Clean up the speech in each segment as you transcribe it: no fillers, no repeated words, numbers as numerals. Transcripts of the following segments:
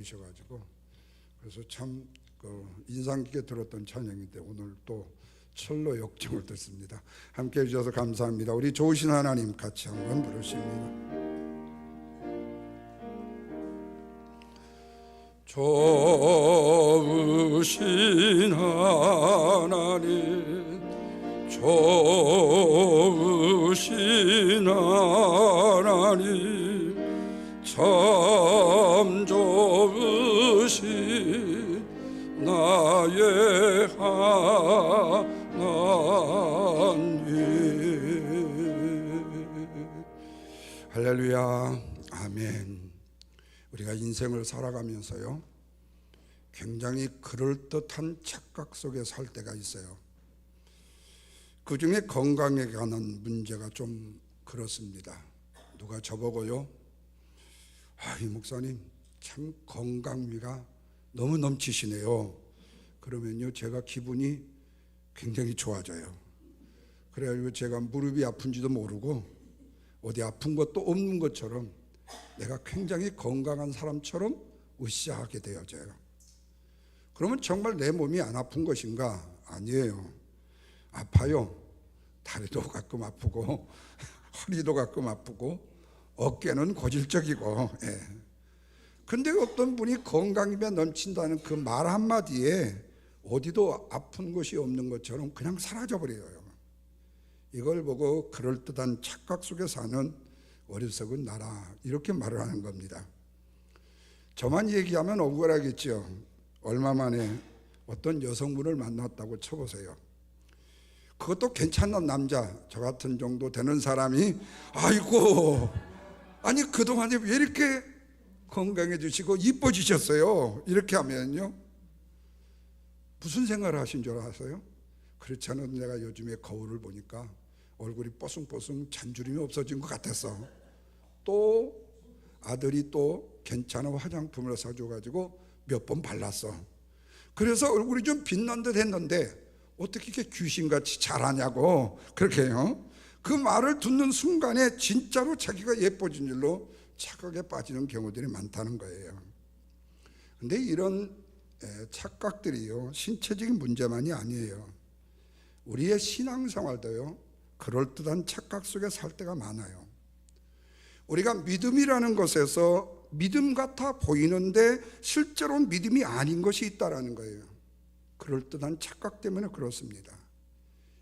이셔가지고 그래서 참 인상 깊게 들었던 찬양인데 오늘 또 철로 역정을 듣습니다. 함께 해주셔서 감사합니다. 우리 좋으신 하나님 같이 한번 부르십니다. 좋으신 하나님, 좋으신 하나님, 참 좋으신 나의 하나님. 할렐루야, 아멘. 우리가 인생을 살아가면서요, 굉장히 그럴듯한 착각 속에 살 때가 있어요. 그 중에 건강에 관한 문제가 좀 그렇습니다. 누가 저보고요, 이 목사님 참 건강미가 너무 넘치시네요. 그러면요, 제가 기분이 굉장히 좋아져요. 그래가지고 제가 무릎이 아픈지도 모르고 어디 아픈 것도 없는 것처럼 내가 굉장히 건강한 사람처럼 으쌰하게 되어져요. 그러면 정말 내 몸이 안 아픈 것인가? 아니에요. 아파요. 다리도 가끔 아프고 허리도 가끔 아프고 어깨는 고질적이고. 근데 어떤 분이 건강이면 넘친다는 그 말 한마디에 어디도 아픈 것이 없는 것처럼 그냥 사라져버려요. 이걸 보고 그럴듯한 착각 속에 사는 어리석은 나라, 이렇게 말을 하는 겁니다. 저만 얘기하면 억울하겠죠. 얼마 만에 어떤 여성분을 만났다고 쳐보세요. 그것도 괜찮은 남자, 저 같은 정도 되는 사람이 아이고, 아니 그동안에 왜 이렇게 건강해지시고 이뻐지셨어요? 이렇게 하면요, 무슨 생각을 하신 줄 아세요? 그렇지 않아도 내가 요즘에 거울을 보니까 얼굴이 뽀송뽀송 잔주름이 없어진 것 같았어. 또 아들이 또 괜찮은 화장품을 사줘가지고 몇 번 발랐어. 그래서 얼굴이 좀 빛난 듯 했는데 어떻게 이렇게 귀신같이 잘하냐고 그렇게 해요. 그 말을 듣는 순간에 진짜로 자기가 예뻐진 줄로 착각에 빠지는 경우들이 많다는 거예요. 근데 이런 착각들이요, 신체적인 문제만이 아니에요. 우리의 신앙생활도요, 그럴듯한 착각 속에 살 때가 많아요. 우리가 믿음이라는 것에서 믿음 같아 보이는데 실제로는 믿음이 아닌 것이 있다라는 거예요. 그럴듯한 착각 때문에 그렇습니다.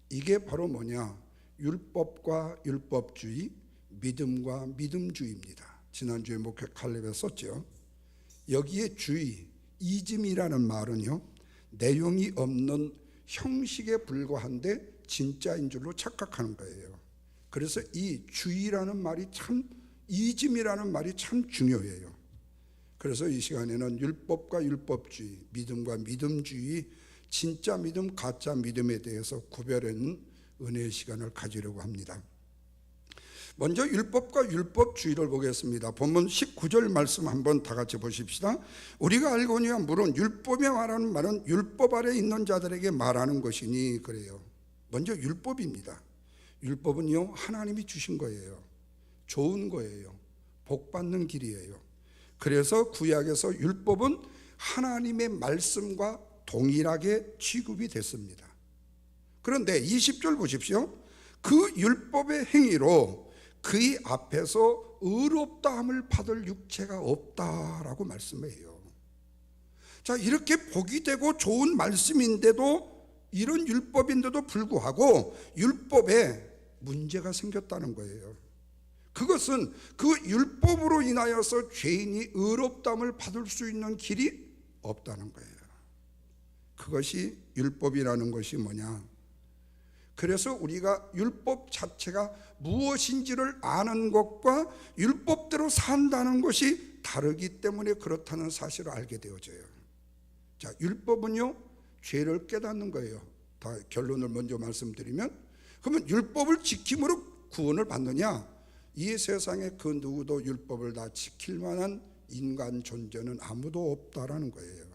이게 바로 뭐냐? 율법과 율법주의, 믿음과 믿음주의입니다. 지난주에 목회 칼렙에 썼죠. 여기에 주의, 이즘이라는 말은요, 내용이 없는 형식에 불과한데 진짜인 줄로 착각하는 거예요. 그래서 이 주의라는 말이 참, 이즘이라는 말이 참 중요해요. 그래서 이 시간에는 율법과 율법주의, 믿음과 믿음주의, 진짜 믿음, 가짜 믿음에 대해서 구별하는 은혜의 시간을 가지려고 합니다. 먼저 율법과 율법주의를 보겠습니다. 본문 19절 말씀 한번 다 같이 보십시다. 우리가 알거니와 물론 율법에 말하는 말은 율법 아래 있는 자들에게 말하는 것이니, 그래요. 먼저 율법입니다. 율법은요, 하나님이 주신 거예요. 좋은 거예요. 복 받는 길이에요. 그래서 구약에서 율법은 하나님의 말씀과 동일하게 취급이 됐습니다. 그런데 20절 보십시오. 그 율법의 행위로 그의 앞에서 의롭다함을 받을 육체가 없다라고 말씀해요. 자, 이렇게 복이 되고 좋은 말씀인데도, 이런 율법인데도 불구하고 율법에 문제가 생겼다는 거예요. 그것은 그 율법으로 인하여서 죄인이 의롭다함을 받을 수 있는 길이 없다는 거예요. 그것이 율법이라는 것이 뭐냐? 그래서 우리가 율법 자체가 무엇인지를 아는 것과 율법대로 산다는 것이 다르기 때문에 그렇다는 사실을 알게 되어져요. 자, 율법은요, 죄를 깨닫는 거예요. 다 결론을 먼저 말씀드리면, 그러면 율법을 지킴으로 구원을 받느냐? 이 세상에 그 누구도 율법을 다 지킬 만한 인간 존재는 아무도 없다라는 거예요.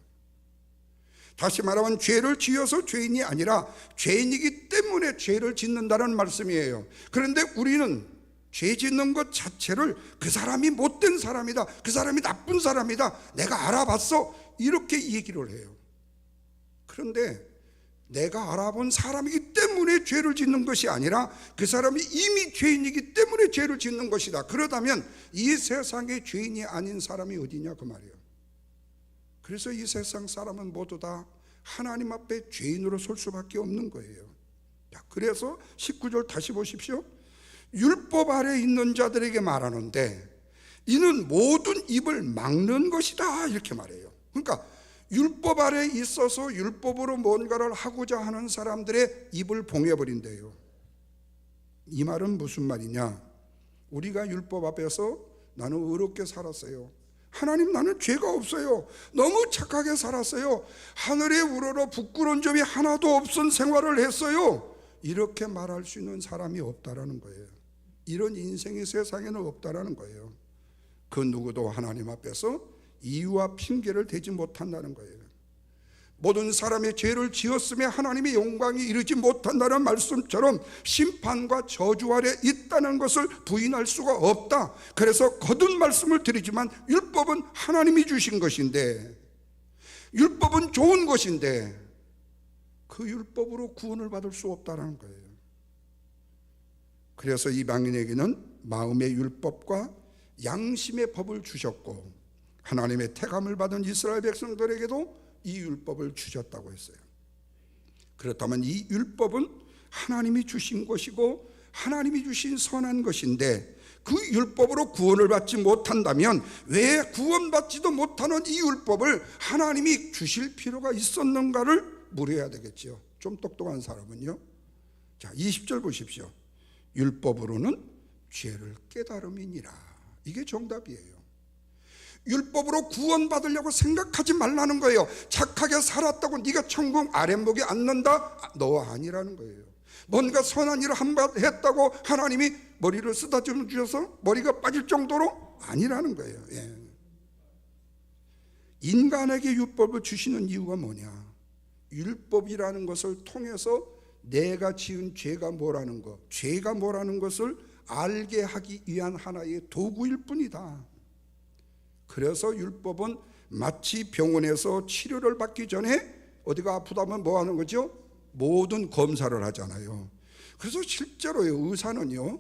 다시 말하면 죄를 지어서 죄인이 아니라 죄인이기 때문에 죄를 짓는다는 말씀이에요. 그런데 우리는 죄 짓는 것 자체를 그 사람이 못된 사람이다, 그 사람이 나쁜 사람이다, 내가 알아봤어, 이렇게 얘기를 해요. 그런데 내가 알아본 사람이기 때문에 죄를 짓는 것이 아니라 그 사람이 이미 죄인이기 때문에 죄를 짓는 것이다. 그러다면 이 세상에 죄인이 아닌 사람이 어디냐 그 말이에요. 그래서 이 세상 사람은 모두 다 하나님 앞에 죄인으로 설 수밖에 없는 거예요. 그래서 19절 다시 보십시오. 율법 아래 있는 자들에게 말하는데 이는 모든 입을 막는 것이다, 이렇게 말해요. 그러니까 율법 아래 있어서 율법으로 뭔가를 하고자 하는 사람들의 입을 봉해버린대요. 이 말은 무슨 말이냐? 우리가 율법 앞에서 나는 의롭게 살았어요, 하나님 나는 죄가 없어요, 너무 착하게 살았어요, 하늘에 우러러 부끄러운 점이 하나도 없은 생활을 했어요, 이렇게 말할 수 있는 사람이 없다라는 거예요. 이런 인생이 세상에는 없다라는 거예요. 그 누구도 하나님 앞에서 이유와 핑계를 대지 못한다는 거예요. 모든 사람의 죄를 지었으며 하나님의 영광이 이르지 못한다는 말씀처럼 심판과 저주 아래 있다는 것을 부인할 수가 없다. 그래서 거듭 말씀을 드리지만 율법은 하나님이 주신 것인데, 율법은 좋은 것인데 그 율법으로 구원을 받을 수 없다는 거예요. 그래서 이방인에게는 마음의 율법과 양심의 법을 주셨고 하나님의 택함을 받은 이스라엘 백성들에게도 이 율법을 주셨다고 했어요. 그렇다면 이 율법은 하나님이 주신 것이고 하나님이 주신 선한 것인데 그 율법으로 구원을 받지 못한다면 왜 구원받지도 못하는 이 율법을 하나님이 주실 필요가 있었는가를 물어야 되겠죠. 좀 똑똑한 사람은요. 자, 20절 보십시오. 율법으로는 죄를 깨달음이니라. 이게 정답이에요. 율법으로 구원받으려고 생각하지 말라는 거예요. 착하게 살았다고 네가 천국 아랫목에 앉는다? 너 아니라는 거예요. 뭔가 선한 일을 한번 했다고 하나님이 머리를 쓰다듬어 주셔서 머리가 빠질 정도로 아니라는 거예요. 예. 인간에게 율법을 주시는 이유가 뭐냐? 율법이라는 것을 통해서 내가 지은 죄가 뭐라는 것, 죄가 뭐라는 것을 알게 하기 위한 하나의 도구일 뿐이다. 그래서 율법은 마치 병원에서 치료를 받기 전에 어디가 아프다면 뭐 하는 거죠? 모든 검사를 하잖아요. 그래서 실제로요, 의사는요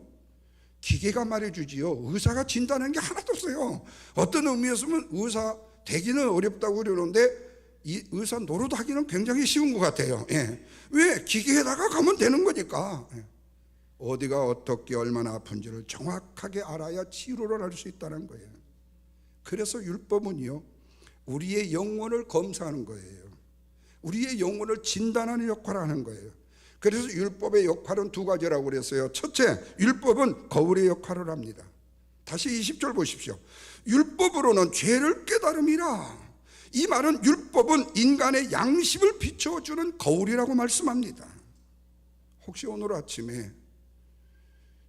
기계가 말해주지요, 의사가 진단하는 게 하나도 없어요. 어떤 의미에서는 의사 되기는 어렵다고 그러는데 이 의사 노릇 하기는 굉장히 쉬운 것 같아요. 예. 왜? 기계에다가 가면 되는 거니까. 예. 어디가 어떻게 얼마나 아픈지를 정확하게 알아야 치료를 할 수 있다는 거예요. 그래서 율법은요 우리의 영혼을 검사하는 거예요. 우리의 영혼을 진단하는 역할을 하는 거예요. 그래서 율법의 역할은 두 가지라고 그랬어요. 첫째, 율법은 거울의 역할을 합니다. 다시 20절 보십시오. 율법으로는 죄를 깨달음이라. 이 말은 율법은 인간의 양심을 비춰주는 거울이라고 말씀합니다. 혹시 오늘 아침에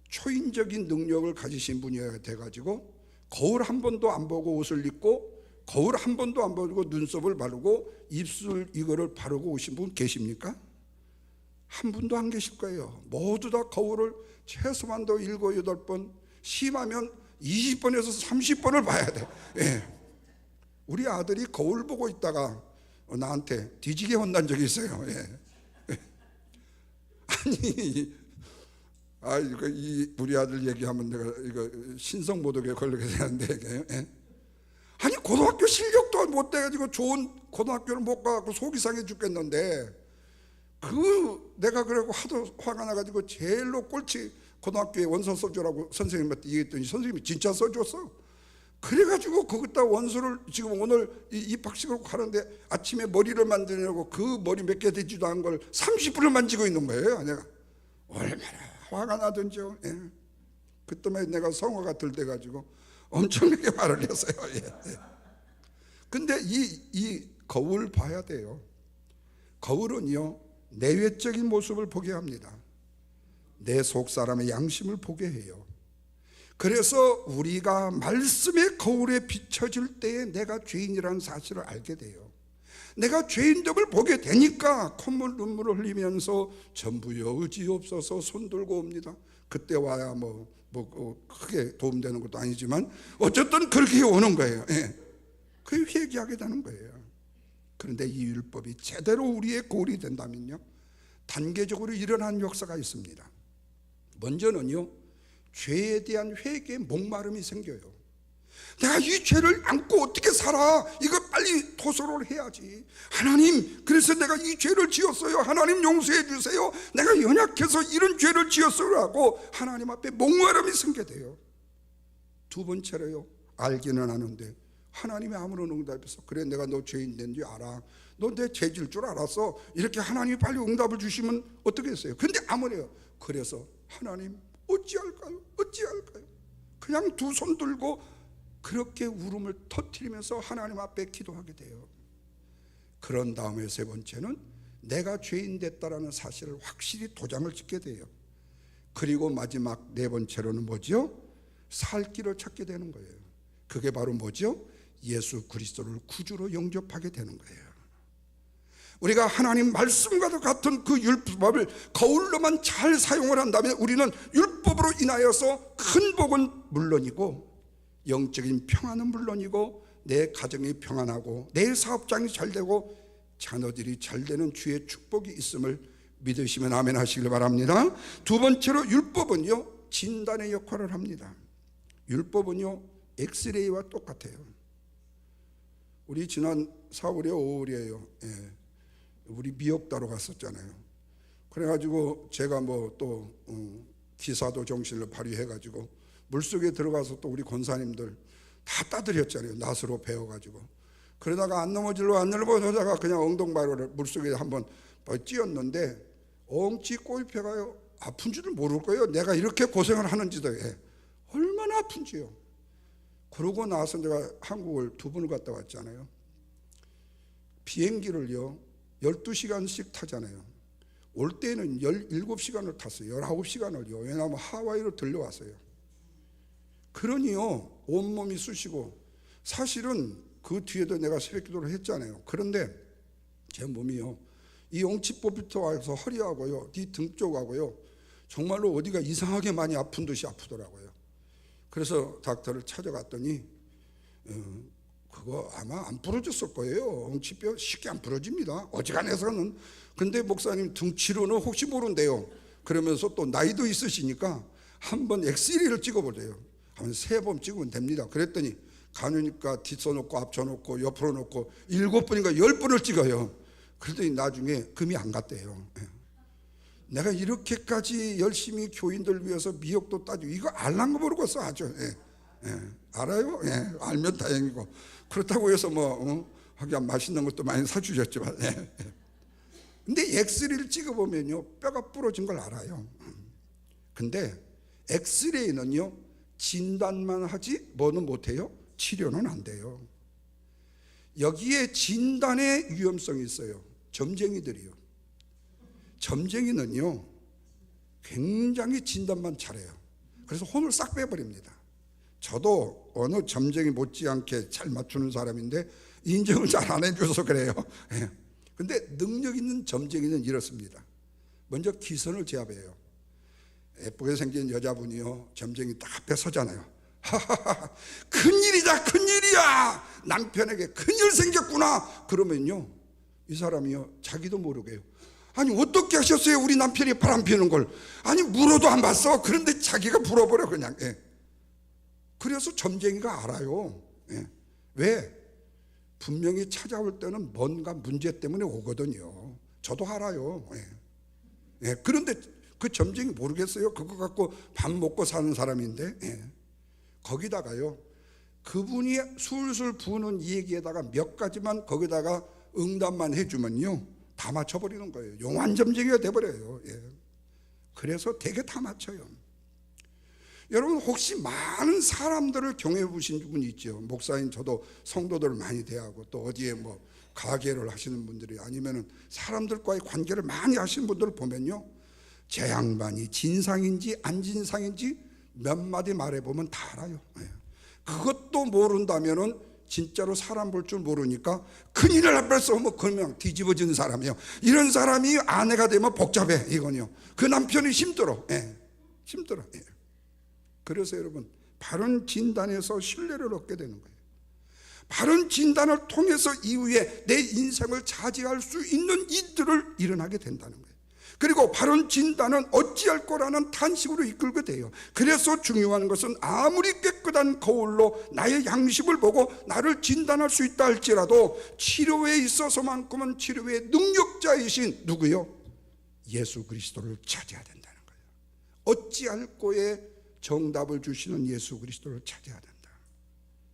초인적인 능력을 가지신 분이 돼가지고 거울 한 번도 안 보고 옷을 입고 거울 한 번도 안 보고 눈썹을 바르고 입술 이거를 바르고 오신 분 계십니까? 한 분도 안 계실 거예요. 모두 다 거울을 최소한도 7, 8번, 심하면 20번에서 30번을 봐야 돼. 예. 우리 아들이 거울 보고 있다가 나한테 뒤지게 혼난 적이 있어요. 예. 아니, 우리 아들 얘기하면 내가 이거 신성모독에 걸리게 되는데, 예? 아니 고등학교 실력도 못 돼가지고 좋은 고등학교를 못 가고 속이 상해 죽겠는데 내가 그러고 하도 화가 나가지고 제일로 꼴찌 고등학교에 원서 써주라고 선생님한테 얘기했더니 선생님이 진짜 써줬어. 그래가지고 거기다 원서를 지금 오늘 입학식으로 가는데 아침에 머리를 만드려고 그 머리 몇 개 되지도 않은 걸 30분을 만지고 있는 거예요. 내가 얼마나 화가 나던지요. 예. 그때만 내가 성화가 들돼가지고 엄청나게 말을 했어요. 예. 근데 이 거울 봐야 돼요. 거울은요 내외적인 모습을 보게 합니다. 내 속 사람의 양심을 보게 해요. 그래서 우리가 말씀의 거울에 비춰질 때에 내가 죄인이라는 사실을 알게 돼요. 내가 죄인됨을 보게 되니까 콧물 눈물을 흘리면서 전부여 의지없어서 손 들고 옵니다. 그때 와야 크게 도움되는 것도 아니지만 어쨌든 그렇게 오는 거예요. 그게 회개하게 되는 거예요. 그런데 이 율법이 제대로 우리의 골이 된다면요, 단계적으로 일어나는 역사가 있습니다. 먼저는요, 죄에 대한 회개의 목마름이 생겨요. 내가 이 죄를 안고 어떻게 살아? 이거 빨리 토설을 해야지. 하나님, 그래서 내가 이 죄를 지었어요. 하나님 용서해 주세요. 내가 연약해서 이런 죄를 지었어요 하고 하나님 앞에 목마름이 생겨야 돼요. 두 번째로요, 알기는 아는데 하나님의 아무런 응답이 없어. 그래, 내가 너 죄인 된 줄 알아. 너 내 죄질 줄 알았어. 이렇게 하나님이 빨리 응답을 주시면 어떻겠어요? 근데 아무래요. 그래서 하나님 어찌할까요? 어찌할까요? 그냥 두 손 들고 그렇게 울음을 터뜨리면서 하나님 앞에 기도하게 돼요. 그런 다음에 세 번째는 내가 죄인 됐다라는 사실을 확실히 도장을 찍게 돼요. 그리고 마지막 네 번째로는 뭐죠? 살 길을 찾게 되는 거예요. 그게 바로 뭐죠? 예수 그리스도를 구주로 영접하게 되는 거예요. 우리가 하나님 말씀과도 같은 그 율법을 거울로만 잘 사용을 한다면 우리는 율법으로 인하여서 큰 복은 물론이고 영적인 평안은 물론이고 내 가정이 평안하고 내 사업장이 잘 되고 자녀들이 잘 되는 주의 축복이 있음을 믿으시면 아멘 하시길 바랍니다. 두 번째로 율법은요, 진단의 역할을 합니다. 율법은요, 엑스레이와 똑같아요. 우리 지난 4월에 5월이에요. 우리 미역 따러 갔었잖아요. 그래가지고 제가 또 기사도 정신을 발휘해가지고 물속에 들어가서 또 우리 권사님들 다 따드렸잖아요. 낫으로 베어가지고. 그러다가 안 넘어지려고 그냥 엉덩바로를 물속에 한번 찧었는데 엉치 꼬입혀가요. 아픈 줄을 모를 거예요. 내가 이렇게 고생을 하는지도. 얼마나 아픈지요. 그러고 나서 내가 한국을 2번을 갔다 왔잖아요. 비행기를요 12시간씩 타잖아요. 올 때는 17시간을 탔어요. 19시간을요. 왜냐하면 하와이로 들려왔어요. 그러니요 온몸이 쑤시고, 사실은 그 뒤에도 내가 새벽기도를 했잖아요. 그런데 제 몸이요, 이 엉치뼈부터 와서 허리하고요, 뒤 등 쪽하고요, 정말로 어디가 이상하게 많이 아픈 듯이 아프더라고요. 그래서 닥터를 찾아갔더니 그거 아마 안 부러졌을 거예요. 엉치뼈 쉽게 안 부러집니다, 어지간해서는. 근데 목사님 등치로는 혹시 모른대요. 그러면서 또 나이도 있으시니까 한번 엑스레이를 찍어보래요. 한 3번 찍으면 됩니다. 그랬더니 가누니까 뒤쳐놓고 앞쳐놓고 옆으로 놓고 7번인가 10번을 찍어요. 그랬더니 나중에 금이 안 갔대요. 내가 이렇게까지 열심히 교인들 위해서 미역도 따지고 이거 알랑가 모르겠어 아주. 알아요? 알면 다행이고. 그렇다고 해서 하긴 맛있는 것도 많이 사주셨지만. 근데 엑스레이를 찍어보면요 뼈가 부러진 걸 알아요. 근데 엑스레이는요 진단만 하지 뭐는 못해요? 치료는 안 돼요. 여기에 진단의 위험성이 있어요. 점쟁이들이요. 점쟁이는요 굉장히 진단만 잘해요. 그래서 혼을 싹 빼버립니다. 저도 어느 점쟁이 못지않게 잘 맞추는 사람인데 인정을 잘 안 해줘서 그래요. 근데 능력 있는 점쟁이는 이렇습니다. 먼저 기선을 제압해요. 예쁘게 생긴 여자분이요 점쟁이 딱 앞에 서잖아요. 하하하, 큰일이다, 큰일이야, 남편에게 큰일 생겼구나. 그러면요 이 사람이요 자기도 모르게요, 아니 어떻게 하셨어요? 우리 남편이 바람 피우는 걸. 아니 물어도 안 봤어. 그런데 자기가 물어버려 그냥. 그래서 점쟁이가 알아요. 왜? 분명히 찾아올 때는 뭔가 문제 때문에 오거든요. 저도 알아요. 그런데 그 점쟁이 모르겠어요? 그거 갖고 밥 먹고 사는 사람인데. 거기다가요 그분이 술술 부는 얘기에다가 몇 가지만 거기다가 응답만 해주면요 다 맞춰버리는 거예요. 용한 점쟁이가 돼버려요. 그래서 되게 다 맞춰요. 여러분 혹시 많은 사람들을 경험해 보신 분이 있죠. 목사님 저도 성도들을 많이 대하고 또 어디에 가게를 하시는 분들이 아니면은 사람들과의 관계를 많이 하시는 분들을 보면요 제 양반이 진상인지 안 진상인지 몇 마디 말해보면 다 알아요. 그것도 모른다면은 진짜로 사람 볼 줄 모르니까 큰일을 앞에서 그냥 뒤집어진 사람이요. 이런 사람이 아내가 되면 복잡해. 이건요 그 남편이 힘들어. 힘들어요. 그래서 여러분, 바른 진단에서 신뢰를 얻게 되는 거예요. 바른 진단을 통해서 이후에 내 인생을 차지할 수 있는 일들을 일어나게 된다는 거예요. 그리고 바른 진단은 어찌할 거라는 탄식으로 이끌게 돼요. 그래서 중요한 것은 아무리 깨끗한 거울로 나의 양심을 보고 나를 진단할 수 있다 할지라도 치료에 있어서만큼은 치료의 능력자이신 누구요? 예수 그리스도를 찾아야 된다는 거예요. 어찌할 거에 정답을 주시는 예수 그리스도를 찾아야 된다.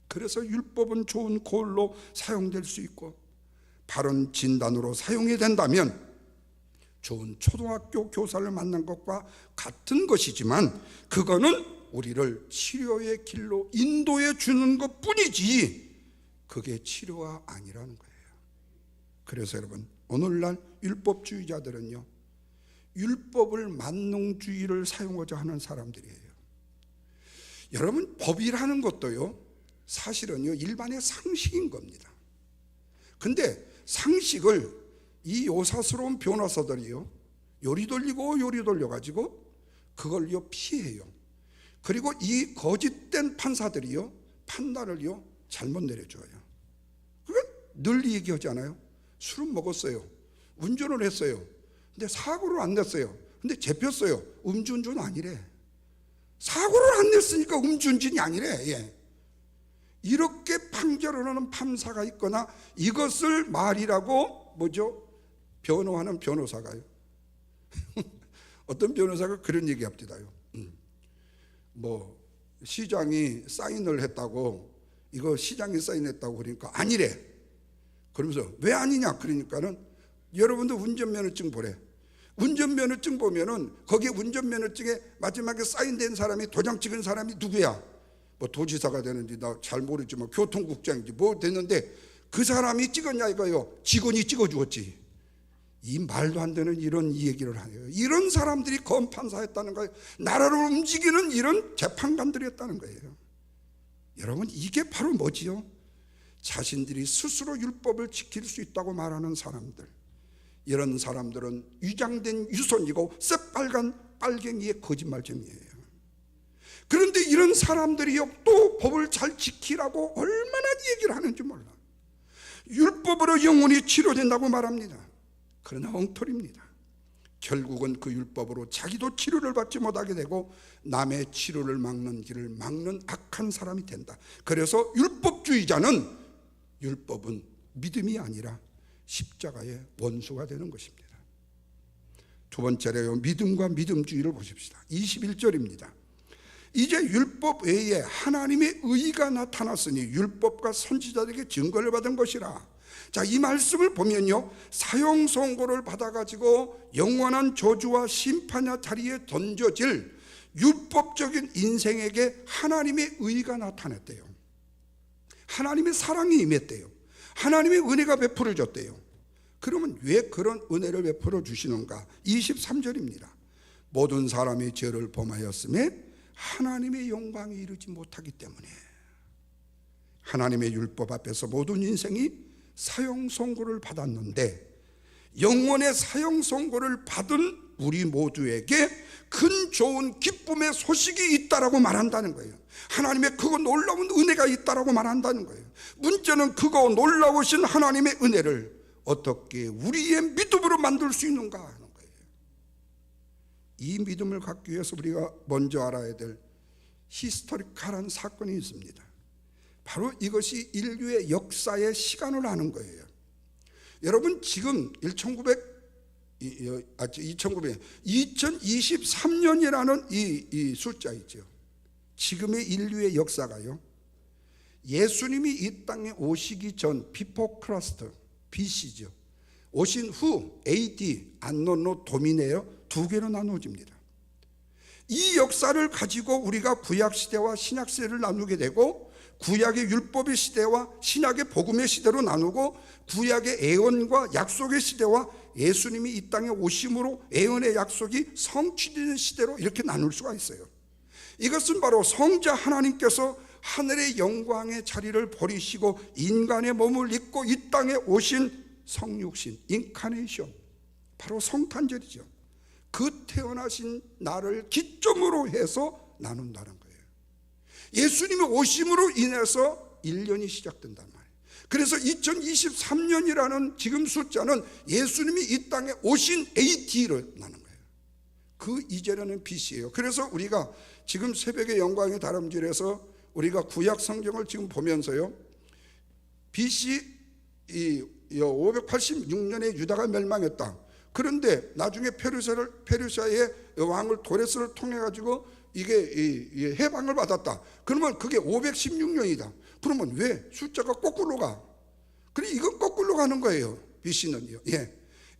그래서 율법은 좋은 거울로 사용될 수 있고 바른 진단으로 사용이 된다면 좋은 초등학교 교사를 만난 것과 같은 것이지만 그거는 우리를 치료의 길로 인도해 주는 것뿐이지 그게 치료가 아니라는 거예요. 그래서 여러분, 오늘날 율법주의자들은요, 율법을 만능주의를 사용하자 하는 사람들이에요. 여러분, 법이라는 것도요, 사실은요, 일반의 상식인 겁니다. 근데 상식을 이 요사스러운 변호사들이요, 요리 돌려가지고 그걸요 피해요. 그리고 이 거짓된 판사들이요, 판단을요 잘못 내려줘요. 그건 늘 얘기하잖아요. 술은 먹었어요, 운전을 했어요, 근데 사고를 안 냈어요. 근데 잡혔어요. 음주운전 아니래. 사고를 안 냈으니까 음주운전이 아니래. 이렇게 판결을 하는 판사가 있거나 이것을 말이라고 변호하는 변호사가요. 어떤 변호사가 그런 얘기 합디다요. 시장이 사인을 했다고, 이거 시장이 사인했다고 그러니까 아니래. 그러면서 왜 아니냐 그러니까는 여러분도 운전면허증 보래. 운전면허증 보면은 거기에 운전면허증에 마지막에 사인된 사람이, 도장 찍은 사람이 누구야? 도지사가 되는지 나 잘 모르지만 교통국장인지 됐는데 그 사람이 찍었냐 이거요? 직원이 찍어주었지. 이 말도 안 되는 이런 얘기를 하네요. 이런 사람들이 검판사였다는 거예요. 나라를 움직이는 이런 재판관들이었다는 거예요. 여러분, 이게 바로 뭐지요? 자신들이 스스로 율법을 지킬 수 있다고 말하는 사람들. 이런 사람들은 위장된 유선이고 새빨간 빨갱이의 거짓말쟁이에요. 그런데 이런 사람들이요, 또 법을 잘 지키라고 얼마나 얘기를 하는지 몰라. 율법으로 영혼이 치료된다고 말합니다. 그러나 엉터리입니다. 결국은 그 율법으로 자기도 치료를 받지 못하게 되고 남의 치료를 막는 길을 막는 악한 사람이 된다. 그래서 율법주의자는 율법은 믿음이 아니라 십자가의 원수가 되는 것입니다. 두 번째로 믿음과 믿음주의를 보십시다. 21절입니다. 이제 율법 외에 하나님의 의가 나타났으니 율법과 선지자들에게 증거를 받은 것이라. 자, 이 말씀을 보면요, 사형 선고를 받아가지고 영원한 저주와 심판의 자리에 던져질 율법적인 인생에게 하나님의 의가 나타났대요. 하나님의 사랑이 임했대요. 하나님의 은혜가 베풀어졌대요. 그러면 왜 그런 은혜를 베풀어 주시는가? 23절입니다. 모든 사람이 죄를 범하였음에 하나님의 영광이 이르지 못하기 때문에. 하나님의 율법 앞에서 모든 인생이 사형 선고를 받았는데 영원의 사형 선고를 받은 우리 모두에게 큰 좋은 기쁨의 소식이 있다라고 말한다는 거예요. 하나님의 그거 놀라운 은혜가 있다라고 말한다는 거예요. 문제는 그거 놀라우신 하나님의 은혜를 어떻게 우리의 믿음으로 만들 수 있는가 하는 거예요. 이 믿음을 갖기 위해서 우리가 먼저 알아야 될 히스토리컬한 사건이 있습니다. 바로 이것이 인류의 역사의 시간을 아는 거예요. 여러분, 지금 2023년이라는 이 숫자 있죠. 지금의 인류의 역사가요, 예수님이 이 땅에 오시기 전 비포 크라스트 BC죠. 오신 후 AD 안노노 도미네요, 두 개로 나누어집니다. 이 역사를 가지고 우리가 구약시대와 신약시대를 나누게 되고 구약의 율법의 시대와 신약의 복음의 시대로 나누고 구약의 애언과 약속의 시대와 예수님이 이 땅에 오심으로 애언의 약속이 성취되는 시대로 이렇게 나눌 수가 있어요. 이것은 바로 성자 하나님께서 하늘의 영광의 자리를 버리시고 인간의 몸을 입고 이 땅에 오신 성육신 인카네이션, 바로 성탄절이죠. 그 태어나신 나를 기점으로 해서 나눈다는 거예요. 예수님이 오심으로 인해서 1년이 시작된단 말이에요. 그래서 2023년이라는 지금 숫자는 예수님이 이 땅에 오신 AD를 나는 거예요. 그 이전에는 BC예요. 그래서 우리가 지금 새벽의 영광의 다름질에서 우리가 구약 성경을 지금 보면서요, BC 586년에 유다가 멸망했다. 그런데 나중에 페르시아의 왕을 도레스를 통해 가지고 이게 해방을 받았다. 그러면 그게 516년이다. 그러면 왜 숫자가 거꾸로 가? 그래, 이건 거꾸로 가는 거예요. BC는요. 예.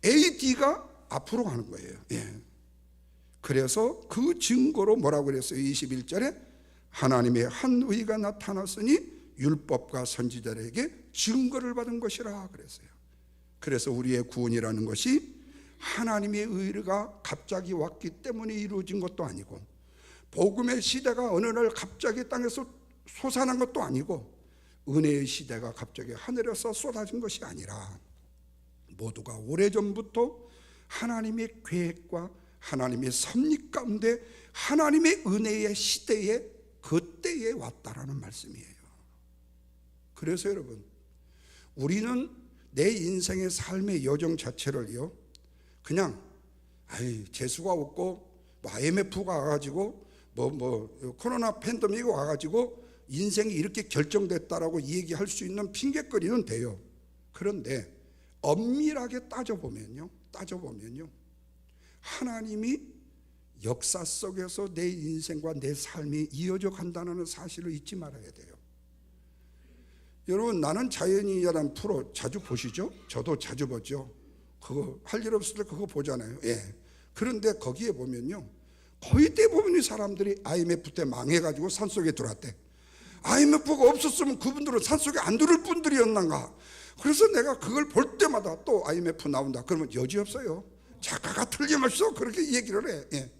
AD가 앞으로 가는 거예요. 예. 그래서 그 증거로 뭐라고 그랬어요? 21절에 하나님의 한 의가 나타났으니 율법과 선지자들에게 증거를 받은 것이라 그랬어요. 그래서 우리의 구원이라는 것이 하나님의 의가 갑자기 왔기 때문에 이루어진 것도 아니고, 복음의 시대가 어느 날 갑자기 땅에서 솟아난 것도 아니고, 은혜의 시대가 갑자기 하늘에서 쏟아진 것이 아니라 모두가 오래전부터 하나님의 계획과 하나님의 섭리 가운데 하나님의 은혜의 시대에 그때에 왔다라는 말씀이에요. 그래서 여러분, 우리는 내 인생의 삶의 여정 자체를요, 그냥 재수가 없고 IMF가 와가지고 코로나 팬데믹이 와가지고 인생이 이렇게 결정됐다라고 얘기할 수 있는 핑계거리는 돼요. 그런데 엄밀하게 따져보면요, 하나님이 역사 속에서 내 인생과 내 삶이 이어져 간다는 사실을 잊지 말아야 돼요. 여러분, 나는 자연이라는 프로 자주 보시죠? 저도 자주 보죠. 그거 할 일 없을 때 그거 보잖아요. 예. 그런데 거기에 보면요, 거의 대부분의 사람들이 IMF 때 망해가지고 산속에 들어왔대. IMF가 없었으면 그분들은 산속에 안 들을 분들이었는가. 그래서 내가 그걸 볼 때마다 또 IMF 나온다 그러면 여지없어요. 작가가 틀림없이 그렇게 얘기를 해. 예.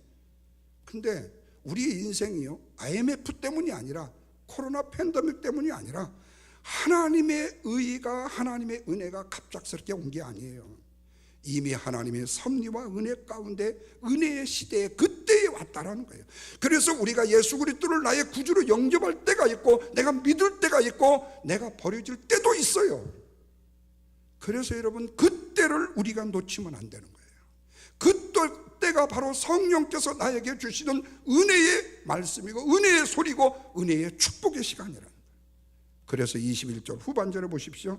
근데 우리의 인생이요, IMF 때문이 아니라 코로나 팬데믹 때문이 아니라 하나님의 의가, 하나님의 은혜가 갑작스럽게 온 게 아니에요. 이미 하나님의 섭리와 은혜 가운데 은혜의 시대에 그때에 왔다라는 거예요. 그래서 우리가 예수 그리스도를 나의 구주로 영접할 때가 있고, 내가 믿을 때가 있고, 내가 버려질 때도 있어요. 그래서 여러분, 그때를 우리가 놓치면 안 되는 거예요. 그때가 바로 성령께서 나에게 주시는 은혜의 말씀이고, 은혜의 소리고, 은혜의 축복의 시간이라는 거예요. 그래서 21절 후반절에 보십시오.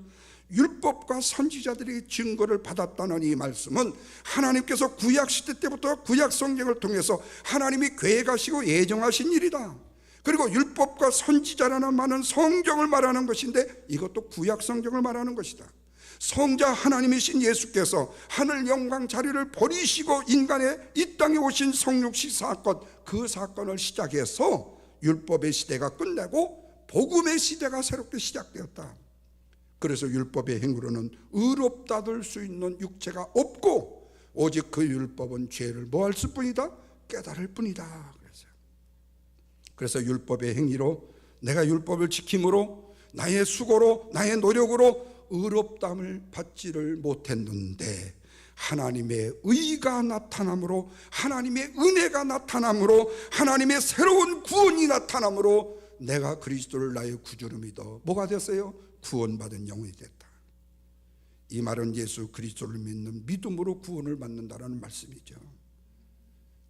율법과 선지자들의 증거를 받았다는 이 말씀은 하나님께서 구약시대 때부터 구약성경을 통해서 하나님이 계획하시고 예정하신 일이다. 그리고 율법과 선지자라는 말은 성경을 말하는 것인데, 이것도 구약성경을 말하는 것이다. 성자 하나님이신 예수께서 하늘 영광 자리를 버리시고 인간의 이 땅에 오신 성육시 사건, 그 사건을 시작해서 율법의 시대가 끝내고 복음의 시대가 새롭게 시작되었다. 그래서 율법의 행위로는 의롭다될 수 있는 육체가 없고, 오직 그 율법은 죄를 뭐할 수 뿐이다? 깨달을 뿐이다. 그래서 율법의 행위로, 내가 율법을 지킴으로, 나의 수고로, 나의 노력으로 의롭다함을 받지를 못했는데, 하나님의 의가 나타남으로, 하나님의 은혜가 나타남으로, 하나님의 새로운 구원이 나타남으로 내가 그리스도를 나의 구주로 믿어 뭐가 됐어요? 구원받은 영혼이 됐다. 이 말은 예수 그리스도를 믿는 믿음으로 구원을 받는다라는 말씀이죠.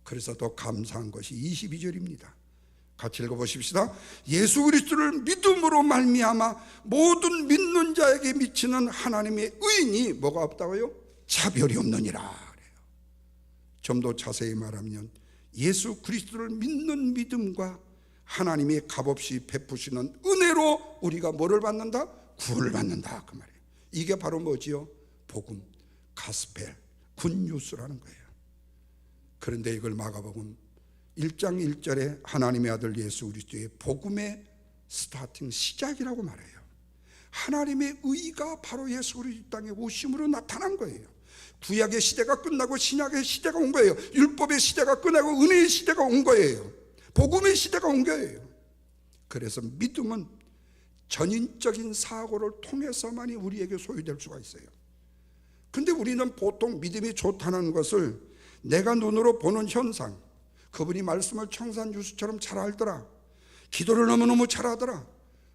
그래서 더 감사한 것이 22절입니다. 같이 읽어보십시다. 예수 그리스도를 믿음으로 말미암아 모든 믿는 자에게 미치는 하나님의 의인이 뭐가 없다고요? 차별이 없느니라 그래요. 좀 더 자세히 말하면 예수 그리스도를 믿는 믿음과 하나님이 값없이 베푸시는 은혜로 우리가 뭐를 받는다? 구원을 받는다, 그 말이에요. 이게 바로 뭐지요? 복음, 가스펠, 굿뉴스라는 거예요. 그런데 이걸 마가복음 1장 1절에 하나님의 아들 예수 그리스도의 복음의 스타팅, 시작이라고 말해요. 하나님의 의가 바로 예수 그리스도 땅에 오심으로 나타난 거예요. 구약의 시대가 끝나고 신약의 시대가 온 거예요. 율법의 시대가 끝나고 은혜의 시대가 온 거예요. 복음의 시대가 온 거예요. 그래서 믿음은 전인적인 사고를 통해서만이 우리에게 소유될 수가 있어요. 근데 우리는 보통 믿음이 좋다는 것을 내가 눈으로 보는 현상, 그분이 말씀을 청산유수처럼 잘 알더라. 기도를 너무너무 잘하더라.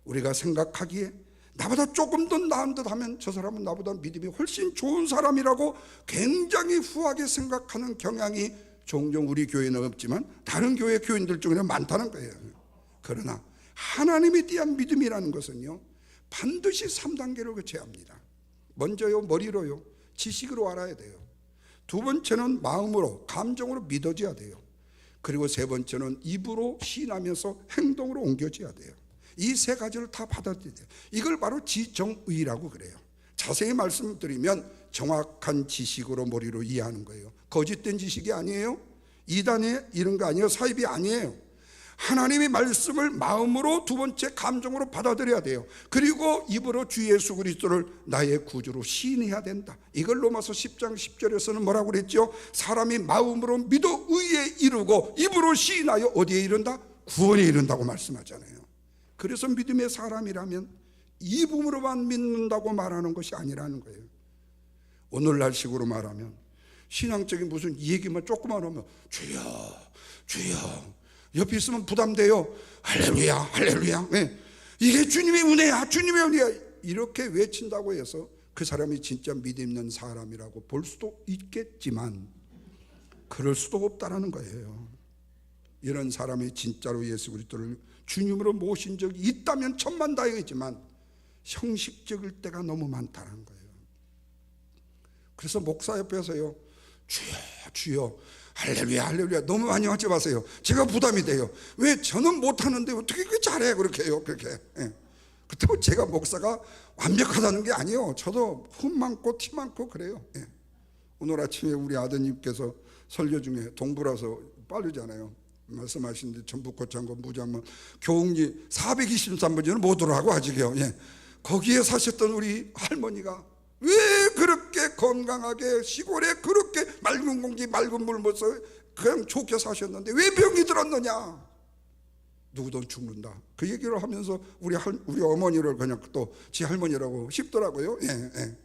우리가 생각하기에 나보다 조금 더 나은 듯 하면 저 사람은 나보다 믿음이 훨씬 좋은 사람이라고 굉장히 후하게 생각하는 경향이 종종 우리 교회는 없지만 다른 교회 교인들 중에는 많다는 거예요. 그러나 하나님에 대한 믿음이라는 것은요, 반드시 3단계로 거쳐야 합니다. 먼저요, 머리로요, 지식으로 알아야 돼요. 두 번째는 마음으로, 감정으로 믿어져야 돼요. 그리고 세 번째는 입으로 시인하면서 행동으로 옮겨져야 돼요. 이 세 가지를 다 받아들여야 돼요. 이걸 바로 지정의라고 그래요. 자세히 말씀드리면 정확한 지식으로 머리로 이해하는 거예요. 거짓된 지식이 아니에요. 이단에 이런 거 아니에요. 사입이 아니에요. 하나님의 말씀을 마음으로, 두 번째 감정으로 받아들여야 돼요. 그리고 입으로 주 예수 그리스도를 나의 구주로 시인해야 된다. 이걸 로마서 10장 10절에서는 뭐라고 그랬죠? 사람이 마음으로 믿어 의에 이르고 입으로 시인하여 어디에 이른다? 구원에 이른다고 말씀하잖아요. 그래서 믿음의 사람이라면 입으로만 믿는다고 말하는 것이 아니라는 거예요. 오늘날식으로 말하면 신앙적인 무슨 얘기만 조금만 하면 주여 주여, 옆에 있으면 부담돼요. 할렐루야 할렐루야. 네. 이게 주님의 은혜야 주님의 은혜야, 이렇게 외친다고 해서 그 사람이 진짜 믿음 있는 사람이라고 볼 수도 있겠지만 그럴 수도 없다라는 거예요. 이런 사람이 진짜로 예수 그리스도를 주님으로 모신 적이 있다면 천만다행이지만 형식적일 때가 너무 많다는 거예요. 그래서 목사 옆에서요, 주여 주여 할렐루야 할렐루야 너무 많이 하지 마세요. 제가 부담이 돼요. 왜 저는 못하는데 어떻게 그렇게 잘해 그렇게 해요. 그렇게. 예. 그렇다고 제가 목사가 완벽하다는 게 아니에요. 저도 흠 많고 티 많고 그래요. 예. 오늘 아침에 우리 아드님께서 설교 중에 동부라서 빠르잖아요. 말씀하시는데 전북 고창고 무장만 교웅리 423번지는 못 오라고 아직이요. 예. 거기에 사셨던 우리 할머니가 왜 그렇게 건강하게 시골에 그렇게 맑은 공기 맑은 물 먹어서 그냥 좋게 사셨는데 왜 병이 들었느냐? 누구도 죽는다. 그 얘기를 하면서 우리 어머니를 그냥 또 지 할머니라고 싶더라고요. 예, 예.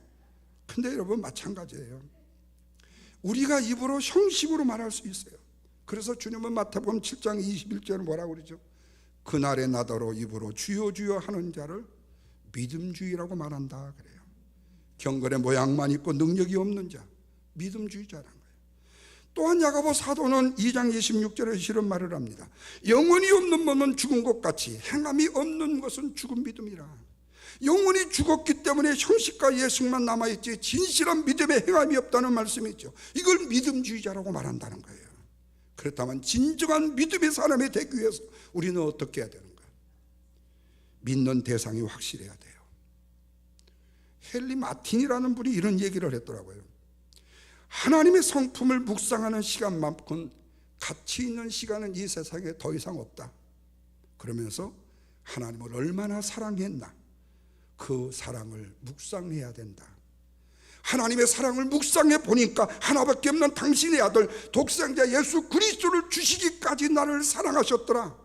근데 여러분 마찬가지예요. 우리가 입으로 형식으로 말할 수 있어요. 그래서 주님은 마태복음 7장 21절에 뭐라고 그러죠? 그날의 나더러 입으로 주여 주여 하는 자를 믿음주의라고 말한다 그래요. 경건의 모양만 있고 능력이 없는 자, 믿음주의자라는 거예요. 또한 야고보 사도는 2장 26절에 이런 말을 합니다. 영혼이 없는 몸은 죽은 것 같이 행함이 없는 것은 죽은 믿음이라. 영혼이 죽었기 때문에 형식과 예식만 남아있지 진실한 믿음의 행함이 없다는 말씀이죠. 이걸 믿음주의자라고 말한다는 거예요. 그렇다면 진정한 믿음의 사람이 되기 위해서 우리는 어떻게 해야 되는가? 믿는 대상이 확실해야 돼요. 헨리 마틴이라는 분이 이런 얘기를 했더라고요. 하나님의 성품을 묵상하는 시간만큼 가치 있는 시간은 이 세상에 더 이상 없다. 그러면서 하나님을 얼마나 사랑했나, 그 사랑을 묵상해야 된다. 하나님의 사랑을 묵상해 보니까 하나밖에 없는 당신의 아들 독생자 예수 그리스도를 주시기까지 나를 사랑하셨더라.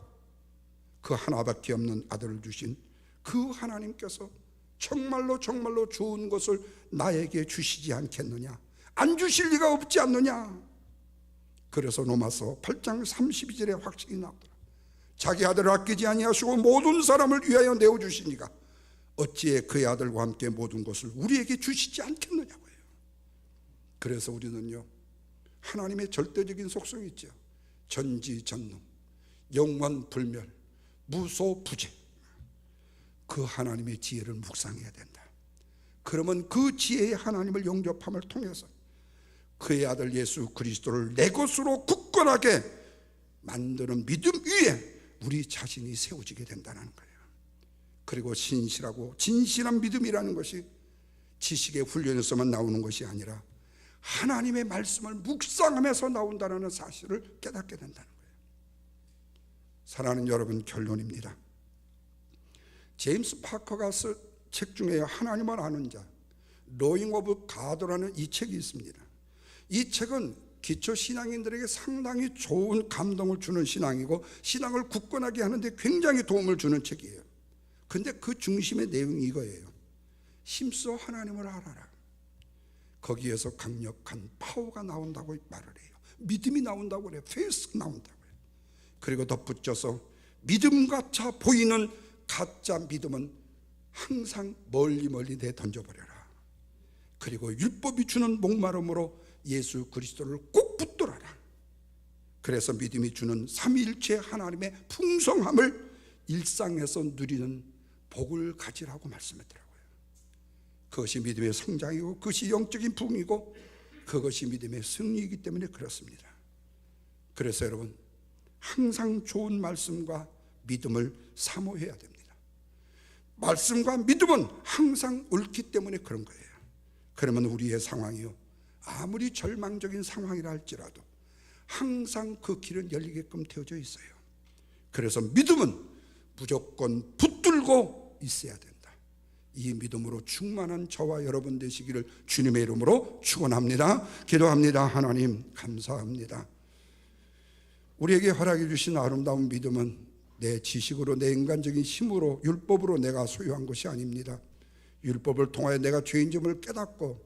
그 하나밖에 없는 아들을 주신 그 하나님께서 정말로 정말로 좋은 것을 나에게 주시지 않겠느냐? 안 주실 리가 없지 않느냐? 그래서 로마서 8장 32절에 확신이 나오더라. 자기 아들을 아끼지 아니하시고 모든 사람을 위하여 내어주시니가 어찌해 그의 아들과 함께 모든 것을 우리에게 주시지 않겠느냐고요. 그래서 우리는요, 하나님의 절대적인 속성이 있죠. 전지전능, 영원불멸, 무소부재, 그 하나님의 지혜를 묵상해야 된다. 그러면 그 지혜의 하나님을 영접함을 통해서 그의 아들 예수 그리스도를 내 것으로 굳건하게 만드는 믿음 위에 우리 자신이 세워지게 된다는 거예요. 그리고 신실하고 진실한 믿음이라는 것이 지식의 훈련에서만 나오는 것이 아니라 하나님의 말씀을 묵상하면서 나온다는 사실을 깨닫게 된다는 거예요. 사랑하는 여러분, 결론입니다. 제임스 파커가 쓴 책 중에 하나님을 아는 자, 로잉 오브 가드라는 이 책이 있습니다. 이 책은 기초 신앙인들에게 상당히 좋은 감동을 주는 신앙이고 신앙을 굳건하게 하는데 굉장히 도움을 주는 책이에요. 근데 그 중심의 내용이 이거예요. 힘써 하나님을 알아라. 거기에서 강력한 파워가 나온다고 말을 해요. 믿음이 나온다고 그래요. 페이스 나온다고 해요. 그리고 덧붙여서 믿음 같아 보이는 가짜 믿음은 항상 멀리 내던져버려라. 그리고 율법이 주는 목마름으로 예수 그리스도를 꼭 붙들어라. 그래서 믿음이 주는 삼위일체 하나님의 풍성함을 일상에서 누리는 복을 가지라고 말씀했더라고요. 그것이 믿음의 성장이고 그것이 영적인 부흥이고 그것이 믿음의 승리이기 때문에 그렇습니다. 그래서 여러분 항상 좋은 말씀과 믿음을 사모해야 됩니다. 말씀과 믿음은 항상 옳기 때문에 그런 거예요. 그러면 우리의 상황이요 아무리 절망적인 상황이라 할지라도 항상 그 길은 열리게끔 되어져 있어요. 그래서 믿음은 무조건 붙들고 있어야 된다. 이 믿음으로 충만한 저와 여러분 되시기를 주님의 이름으로 축원합니다. 기도합니다. 하나님 감사합니다. 우리에게 허락해 주신 아름다운 믿음은 내 지식으로 내 인간적인 힘으로 율법으로 내가 소유한 것이 아닙니다. 율법을 통하여 내가 죄인됨을 깨닫고